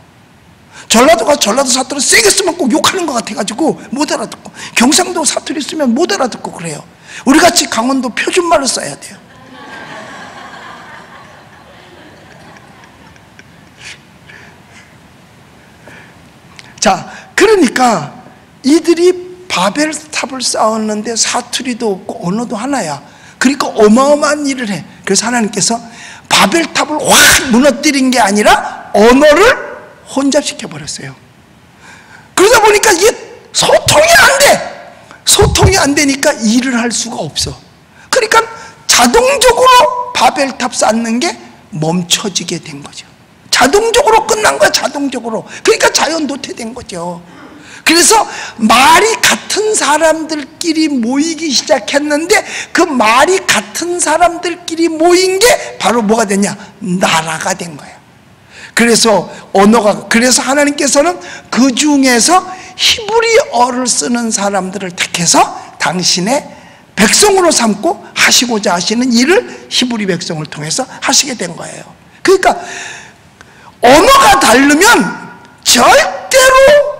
전라도 가서 전라도 사투리 세게 쓰면 꼭 욕하는 것 같아가지고 못 알아듣고, 경상도 사투리 쓰면 못 알아듣고 그래요. 우리같이 강원도 표준말을 써야 돼요. 자, 그러니까 이들이 바벨탑을 쌓았는데 사투리도 없고 언어도 하나야. 그러니까 어마어마한 일을 해. 그래서 하나님께서 바벨탑을 확 무너뜨린 게 아니라 언어를 혼잡시켜버렸어요. 그러다 보니까 이게 소통이 안 돼. 소통이 안 되니까 일을 할 수가 없어. 그러니까 자동적으로 바벨탑 쌓는 게 멈춰지게 된 거죠. 자동적으로 끝난 거야. 자동적으로. 그러니까 자연 도태된 거죠. 그래서 말이 같은 사람들끼리 모이기 시작했는데, 그 말이 같은 사람들끼리 모인 게 바로 뭐가 됐냐? 나라가 된 거야. 그래서 언어가, 그래서 하나님께서는 그 중에서 히브리어를 쓰는 사람들을 택해서 당신의 백성으로 삼고 하시고자 하시는 일을 히브리 백성을 통해서 하시게 된 거예요. 그러니까 언어가 다르면 절대로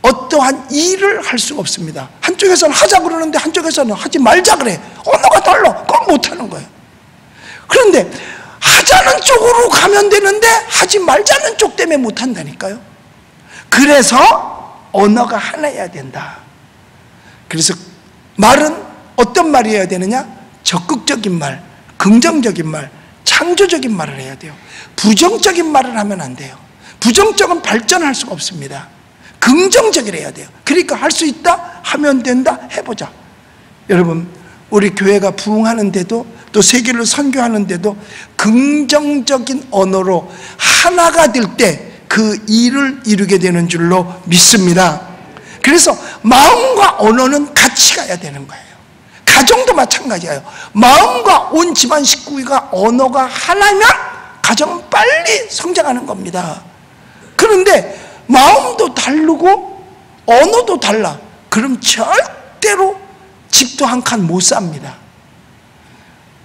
어떠한 일을 할 수가 없습니다. 한쪽에서는 하자 그러는데 한쪽에서는 하지 말자 그래. 언어가 달라. 그건 못하는 거예요. 그런데 하자는 쪽으로 가면 되는데 하지 말자는 쪽 때문에 못한다니까요. 그래서 언어가 하나여야 된다. 그래서 말은 어떤 말이어야 되느냐? 적극적인 말, 긍정적인 말, 창조적인 말을 해야 돼요. 부정적인 말을 하면 안 돼요. 부정적은 발전할 수가 없습니다. 긍정적이라 해야 돼요. 그러니까 할 수 있다? 하면 된다? 해보자. 여러분, 우리 교회가 부흥하는데도 또 세계를 선교하는데도 긍정적인 언어로 하나가 될 때 그 일을 이루게 되는 줄로 믿습니다. 그래서 마음과 언어는 같이 가야 되는 거예요. 가정도 마찬가지예요. 마음과 온 집안 식구가 언어가 하나면 가정은 빨리 성장하는 겁니다. 그런데 마음도 다르고 언어도 달라. 그럼 절대로 집도 한 칸 못 삽니다.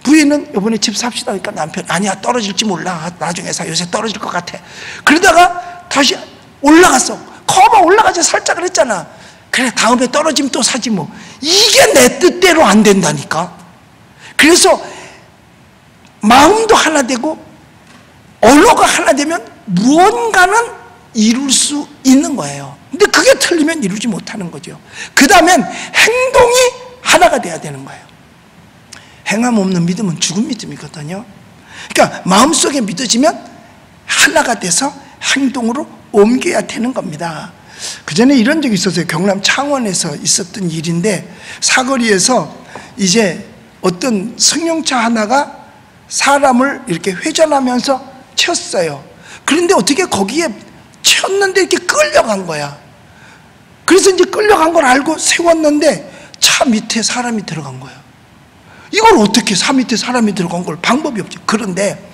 부인은 이번에 집 삽시다 하니까 남편 아니야 떨어질지 몰라 나중에 사 요새 떨어질 것 같아. 그러다가 다시 올라갔어. 거봐 올라가자 살짝 그랬잖아. 그래 다음에 떨어지면 또 사지 뭐. 이게 내 뜻대로 안 된다니까. 그래서 마음도 하나 되고 언어가 하나 되면 무언가는 이룰 수 있는 거예요. 근데 그게 틀리면 이루지 못하는 거죠. 그 다음엔 행동이 하나가 돼야 되는 거예요. 행함 없는 믿음은 죽은 믿음이거든요. 그러니까 마음속에 믿어지면 하나가 돼서 행동으로 옮겨야 되는 겁니다. 그 전에 이런 적이 있었어요. 경남 창원에서 있었던 일인데 사거리에서 이제 어떤 승용차 하나가 사람을 이렇게 회전하면서 쳤어요. 그런데 어떻게 거기에 쳤는데 이렇게 끌려간 거야. 그래서 이제 끌려간 걸 알고 세웠는데 차 밑에 사람이 들어간 거야. 이걸 어떻게 차 밑에 사람이 들어간 걸 방법이 없죠. 그런데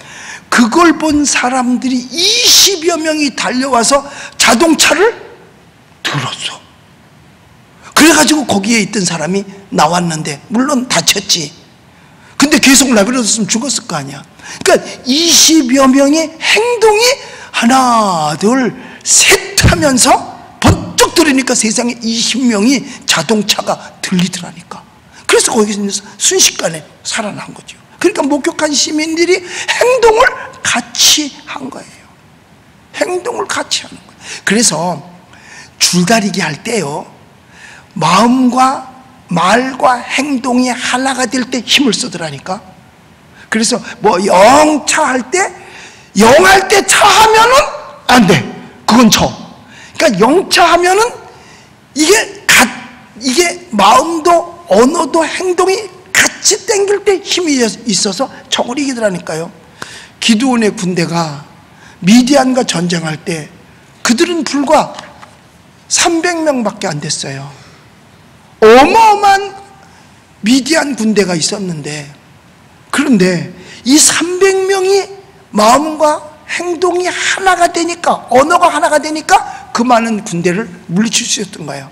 그걸 본 사람들이 20여 명이 달려와서 자동차를 들었어. 그래가지고 거기에 있던 사람이 나왔는데 물론 다쳤지. 근데 계속 내버려뒀으면 죽었을 거 아니야. 그러니까 20여 명의 행동이 하나 둘 셋 하면서 번쩍 들으니까 세상에 20명이 자동차가 들리더라니까. 그래서 거기서 순식간에 살아난 거죠. 그러니까 목격한 시민들이 행동을 같이 한 거예요. 행동을 같이 하는 거예요. 그래서 줄다리기 할 때요, 마음과 말과 행동이 하나가 될 때 힘을 쓰더라니까. 그래서 뭐 영차 할 때, 영할 때 차 하면은 안 돼. 그건 쳐. 그러니까 영차 하면은 이게 마음도 언어도 행동이 같이 땡길 때 힘이 있어서 적을 이기더라니까요. 기드온의 군대가 미디안과 전쟁할 때 그들은 불과 300명밖에 안 됐어요. 어마어마한 미디안 군대가 있었는데, 그런데 이 300명이 마음과 행동이 하나가 되니까, 언어가 하나가 되니까 그 많은 군대를 물리칠 수 있었던 거예요.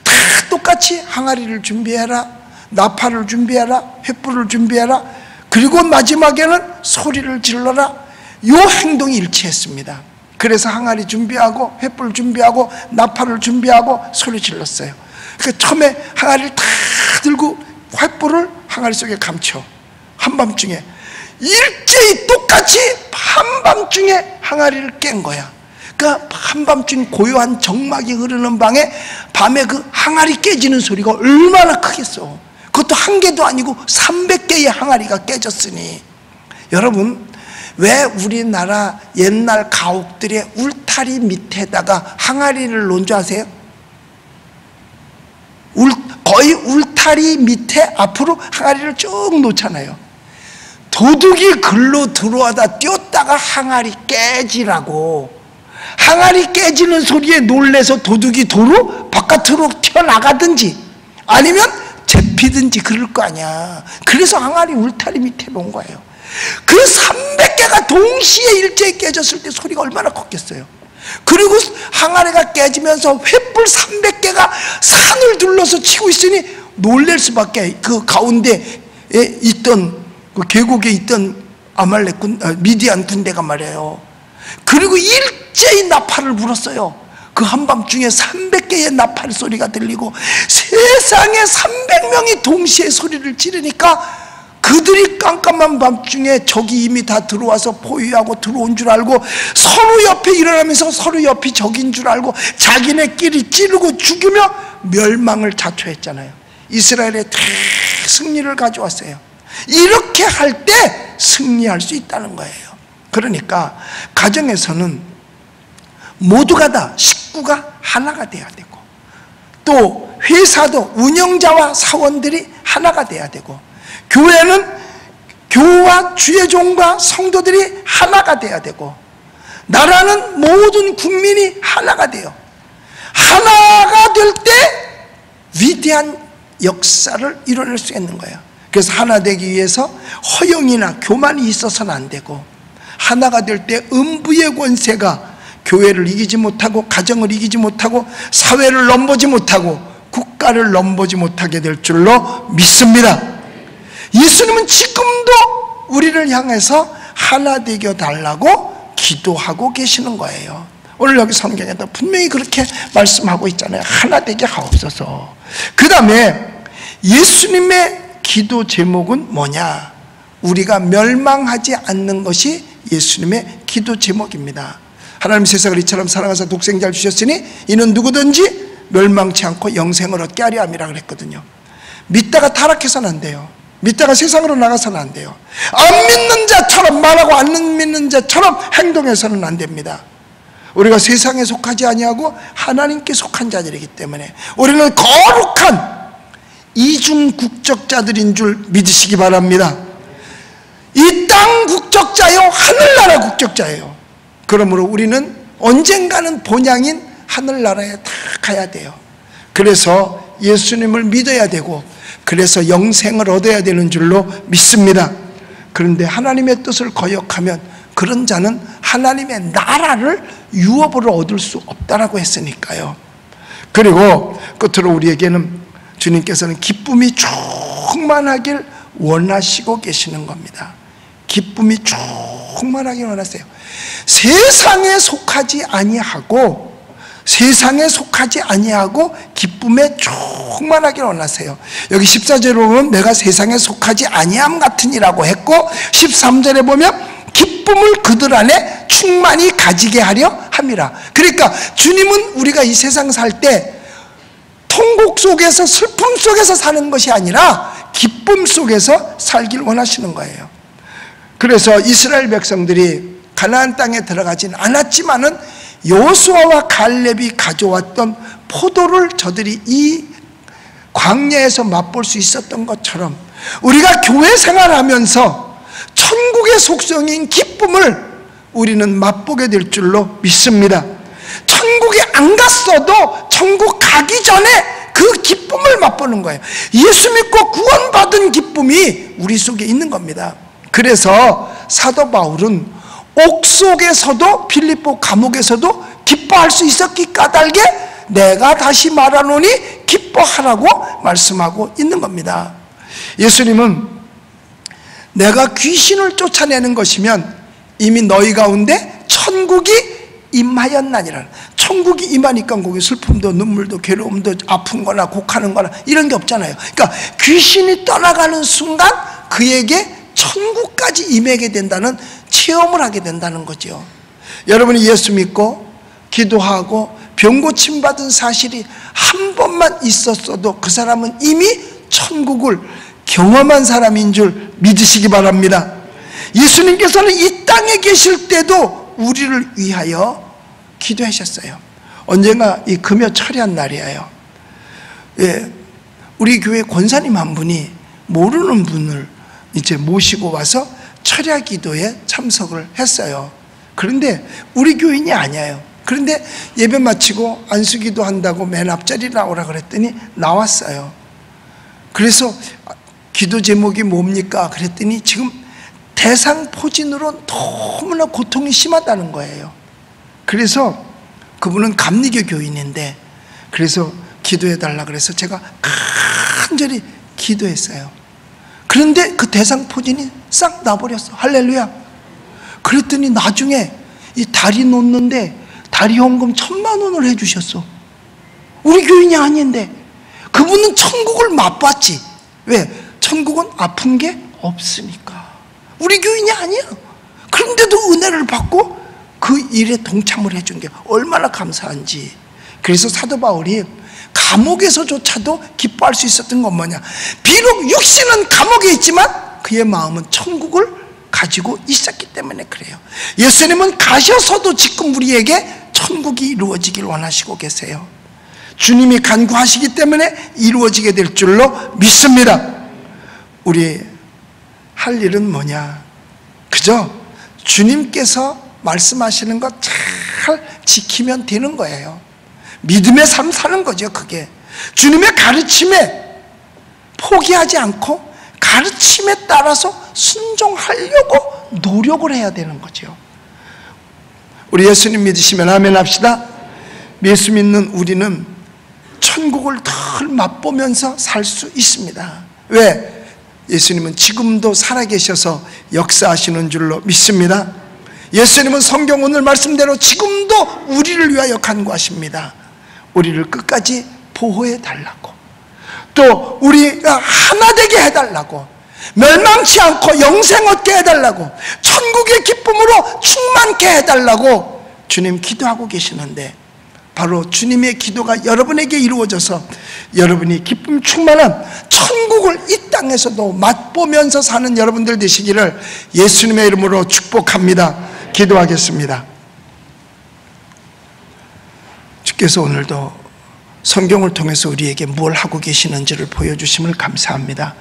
다 똑같이 항아리를 준비해라, 나팔을 준비해라, 횃불을 준비해라, 그리고 마지막에는 소리를 질러라. 이 행동이 일치했습니다. 그래서 항아리 준비하고 횃불 준비하고 나팔을 준비하고 소리 질렀어요. 그러니까 처음에 항아리를 다 들고 횃불을 항아리 속에 감춰. 한밤중에 일제히 똑같이 한밤중에 항아리를 깬 거야. 그러니까 한밤중 고요한 정막이 흐르는 방에 밤에 그 항아리 깨지는 소리가 얼마나 크겠어. 그것도 한 개도 아니고 300개의 항아리가 깨졌으니. 여러분, 왜 우리나라 옛날 가옥들의 울타리 밑에다가 항아리를 놓은 줄 아세요? 거의 울타리 밑에 앞으로 항아리를 쭉 놓잖아요. 도둑이 글로 들어와다 뛰었다가 항아리 깨지라고. 항아리 깨지는 소리에 놀래서 도둑이 도로 바깥으로 튀어나가든지 아니면 잡히든지 그럴 거 아니야. 그래서 항아리 울타리 밑에 놓은 거예요. 그 300개가 동시에 일제히 깨졌을 때 소리가 얼마나 컸겠어요. 그리고 항아리가 깨지면서 횃불 300개가 산을 둘러서 치고 있으니 놀랄 수밖에. 그 가운데에 있던 그 계곡에 있던 미디안 군대가 말이에요. 그리고 일제히 나팔을 불었어요. 그 한밤중에 300개의 나팔 소리가 들리고 세상에 300명이 동시에 소리를 지르니까 그들이 깜깜한 밤중에 적이 이미 다 들어와서 포위하고 들어온 줄 알고 서로 옆에 일어나면서 서로 옆이 적인 줄 알고 자기네끼리 찌르고 죽이며 멸망을 자초했잖아요. 이스라엘의 승리를 가져왔어요. 이렇게 할 때 승리할 수 있다는 거예요. 그러니까 가정에서는 모두가 다 식구가 하나가 돼야 되고, 또 회사도 운영자와 사원들이 하나가 돼야 되고, 교회는 교우와 주의 종과 성도들이 하나가 돼야 되고, 나라는 모든 국민이 하나가 돼요. 하나가 될 때 위대한 역사를 이뤄낼 수 있는 거예요. 그래서 하나 되기 위해서 허영이나 교만이 있어서는 안 되고, 하나가 될 때 음부의 권세가 교회를 이기지 못하고, 가정을 이기지 못하고, 사회를 넘보지 못하고, 국가를 넘보지 못하게 될 줄로 믿습니다. 예수님은 지금도 우리를 향해서 하나 되게 달라고 기도하고 계시는 거예요. 오늘 여기 성경에도 분명히 그렇게 말씀하고 있잖아요. 하나 되게 하옵소서. 그 다음에 예수님의 기도 제목은 뭐냐? 우리가 멸망하지 않는 것이 예수님의 기도 제목입니다. 하나님 세상을 이처럼 사랑하사 독생자를 주셨으니 이는 누구든지 멸망치 않고 영생을 얻게 하려 함이라 그랬거든요. 믿다가 타락해서는 안 돼요. 믿다가 세상으로 나가서는 안 돼요. 안 믿는 자처럼 말하고 안 믿는 자처럼 행동해서는 안 됩니다. 우리가 세상에 속하지 아니하고 하나님께 속한 자들이기 때문에 우리는 거룩한 이중 국적자들인 줄 믿으시기 바랍니다. 이 땅 국적자요, 하늘나라 국적자예요. 그러므로 우리는 언젠가는 본향인 하늘나라에 다 가야 돼요. 그래서 예수님을 믿어야 되고, 그래서 영생을 얻어야 되는 줄로 믿습니다. 그런데 하나님의 뜻을 거역하면 그런 자는 하나님의 나라를 유업으로 얻을 수 없다라고 했으니까요. 그리고 끝으로 우리에게는 주님께서는 기쁨이 충만하길 원하시고 계시는 겁니다. 기쁨이 충만하길 원하세요. 세상에 속하지 아니하고 기쁨에 충만하길 원하세요. 여기 14절에 보면 내가 세상에 속하지 아니함 같으니라고 했고, 13절에 보면 기쁨을 그들 안에 충만히 가지게 하려 함이라. 그러니까 주님은 우리가 이 세상 살 때 통곡 속에서, 슬픔 속에서 사는 것이 아니라 기쁨 속에서 살길 원하시는 거예요. 그래서 이스라엘 백성들이 가나안 땅에 들어가진 않았지만은 여호수아와 갈렙이 가져왔던 포도를 저들이 이 광야에서 맛볼 수 있었던 것처럼 우리가 교회 생활하면서 천국의 속성인 기쁨을 우리는 맛보게 될 줄로 믿습니다. 천국에 안 갔어도 천국 가기 전에 그 기쁨을 맛보는 거예요. 예수 믿고 구원받은 기쁨이 우리 속에 있는 겁니다. 그래서 사도 바울은 옥속에서도, 빌립보 감옥에서도 기뻐할 수 있었기 까닭에 내가 다시 말하노니 기뻐하라고 말씀하고 있는 겁니다. 예수님은 내가 귀신을 쫓아내는 것이면 이미 너희 가운데 천국이 임하였나니라. 천국이 임하니까 거기 슬픔도 눈물도 괴로움도 아픈 거나 곡하는 거나 이런 게 없잖아요. 그러니까 귀신이 떠나가는 순간 그에게 천국까지 임하게 된다는 체험을 하게 된다는 거죠. 여러분이 예수 믿고 기도하고 병 고침 받은 사실이 한 번만 있었어도 그 사람은 이미 천국을 경험한 사람인 줄 믿으시기 바랍니다. 예수님께서는 이 땅에 계실 때도 우리를 위하여 기도하셨어요. 언젠가 이 금요 철야한 날이에요. 우리 교회 권사님 한 분이 모르는 분을 이제 모시고 와서 철야 기도에 참석을 했어요. 그런데 우리 교인이 아니에요. 그런데 예배 마치고 안수기도 한다고 맨 앞자리 나오라 그랬더니 나왔어요. 그래서 기도 제목이 뭡니까? 그랬더니 지금 대상포진으로 너무나 고통이 심하다는 거예요. 그래서 그분은 감리교 교인인데, 그래서 기도해달라 그래서 제가 간절히 기도했어요. 그런데 그 대상포진이 싹 나버렸어. 할렐루야. 그랬더니 나중에 이 다리 놓는데 다리 헌금 1,000,000원을 해주셨어. 우리 교인이 아닌데. 그분은 천국을 맛봤지. 왜? 천국은 아픈 게 없으니까. 우리 교인이 아니야. 그런데도 은혜를 받고 그 일에 동참을 해준 게 얼마나 감사한지. 그래서 사도 바울이 감옥에서조차도 기뻐할 수 있었던 건 뭐냐, 비록 육신은 감옥에 있지만 그의 마음은 천국을 가지고 있었기 때문에 그래요. 예수님은 가셔서도 지금 우리에게 천국이 이루어지길 원하시고 계세요. 주님이 간구하시기 때문에 이루어지게 될 줄로 믿습니다. 우리 할 일은 뭐냐, 그죠? 주님께서 말씀하시는 것 잘 지키면 되는 거예요. 믿음의 삶 사는 거죠. 그게 주님의 가르침에 포기하지 않고 가르침에 따라서 순종하려고 노력을 해야 되는 거죠. 우리 예수님 믿으시면 아멘 합시다. 예수 믿는 우리는 천국을 덜 맛보면서 살 수 있습니다. 왜? 예수님은 지금도 살아계셔서 역사하시는 줄로 믿습니다. 예수님은 성경 오늘 말씀대로 지금도 우리를 위하여 간구하십니다. 우리를 끝까지 보호해 달라고, 또 우리가 하나 되게 해달라고, 멸망치 않고 영생 얻게 해달라고, 천국의 기쁨으로 충만케 해달라고 주님 기도하고 계시는데, 바로 주님의 기도가 여러분에게 이루어져서 여러분이 기쁨 충만한 천국을 이 땅에서도 맛보면서 사는 여러분들 되시기를 예수님의 이름으로 축복합니다. 기도하겠습니다. 주께서 오늘도 성경을 통해서 우리에게 뭘 하고 계시는지를 보여주심을 감사합니다.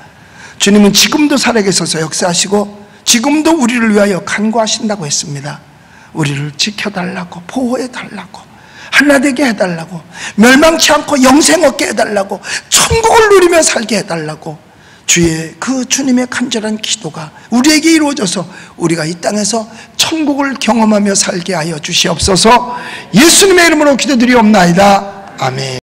주님은 지금도 살아계셔서 역사하시고 지금도 우리를 위하여 간구하신다고 했습니다. 우리를 지켜달라고, 보호해달라고, 하나 되게 해달라고, 멸망치 않고 영생 얻게 해달라고, 천국을 누리며 살게 해달라고, 주의 그 주님의 간절한 기도가 우리에게 이루어져서 우리가 이 땅에서 천국을 경험하며 살게 하여 주시옵소서. 예수님의 이름으로 기도드리옵나이다. 아멘.